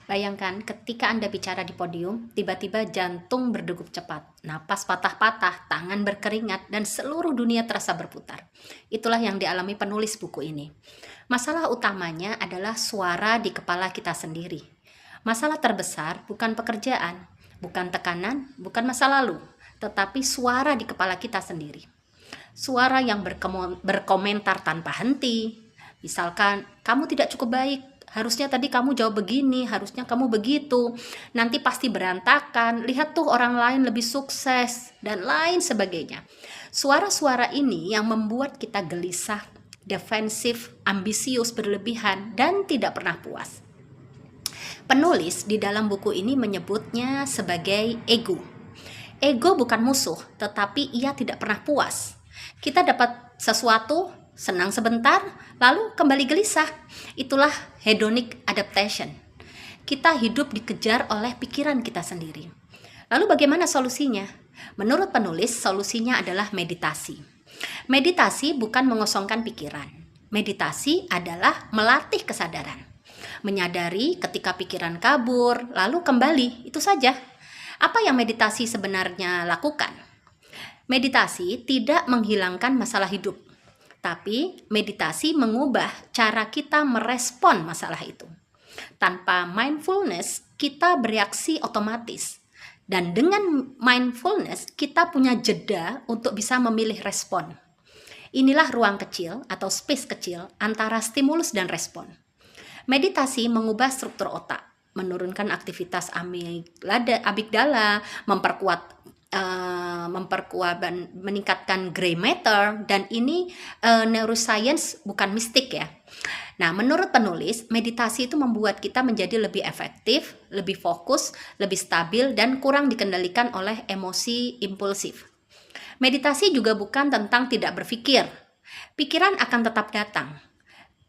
Bayangkan ketika Anda bicara di podium, tiba-tiba jantung berdegup cepat, napas patah-patah, tangan berkeringat, dan seluruh dunia terasa berputar. Itulah yang dialami penulis buku ini. Masalah utamanya adalah suara di kepala kita sendiri. Masalah terbesar bukan pekerjaan, bukan tekanan, bukan masa lalu, tetapi suara di kepala kita sendiri. Suara yang berkomentar tanpa henti. Misalkan, kamu tidak cukup baik, harusnya tadi kamu jawab begini, harusnya kamu begitu, nanti pasti berantakan, lihat tuh orang lain lebih sukses, dan lain sebagainya. Suara-suara ini yang membuat kita gelisah, defensif, ambisius, berlebihan, dan tidak pernah puas. Penulis di dalam buku ini menyebutnya sebagai ego. Ego bukan musuh, tetapi ia tidak pernah puas. Kita dapat sesuatu, senang sebentar, lalu kembali gelisah. Itulah hedonic adaptation. Kita hidup dikejar oleh pikiran kita sendiri. Lalu bagaimana solusinya? Menurut penulis, solusinya adalah meditasi. Meditasi bukan mengosongkan pikiran. Meditasi adalah melatih kesadaran. Menyadari ketika pikiran kabur, lalu kembali, itu saja. Apa yang meditasi sebenarnya lakukan? Meditasi tidak menghilangkan masalah hidup, tapi meditasi mengubah cara kita merespon masalah itu. Tanpa mindfulness, kita bereaksi otomatis. Dan dengan mindfulness, kita punya jeda untuk bisa memilih respon. Inilah ruang kecil atau space kecil antara stimulus dan respon. Meditasi mengubah struktur otak, menurunkan aktivitas amigdala, memperkuat dan meningkatkan gray matter, dan ini neuroscience bukan mistik ya. Nah, menurut penulis, meditasi itu membuat kita menjadi lebih efektif, lebih fokus, lebih stabil, dan kurang dikendalikan oleh emosi impulsif. Meditasi juga bukan tentang tidak berpikir. Pikiran akan tetap datang.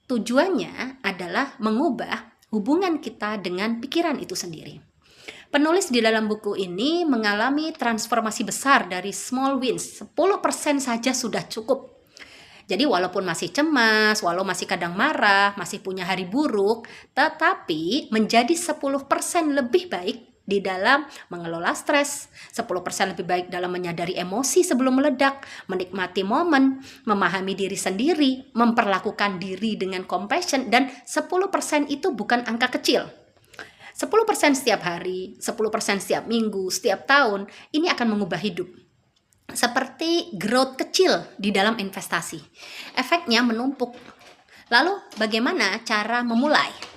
Tujuannya adalah mengubah hubungan kita dengan pikiran itu sendiri. Penulis di dalam buku ini mengalami transformasi besar dari small wins. 10% saja sudah cukup. Jadi walaupun masih cemas, walau masih kadang marah, masih punya hari buruk, tetapi menjadi 10% lebih baik di dalam mengelola stres, 10% lebih baik dalam menyadari emosi sebelum meledak, menikmati momen, memahami diri sendiri, memperlakukan diri dengan compassion, dan 10% itu bukan angka kecil. 10% setiap hari, 10% setiap minggu, setiap tahun, ini akan mengubah hidup. Seperti growth kecil di dalam investasi. Efeknya menumpuk. Lalu bagaimana cara memulai?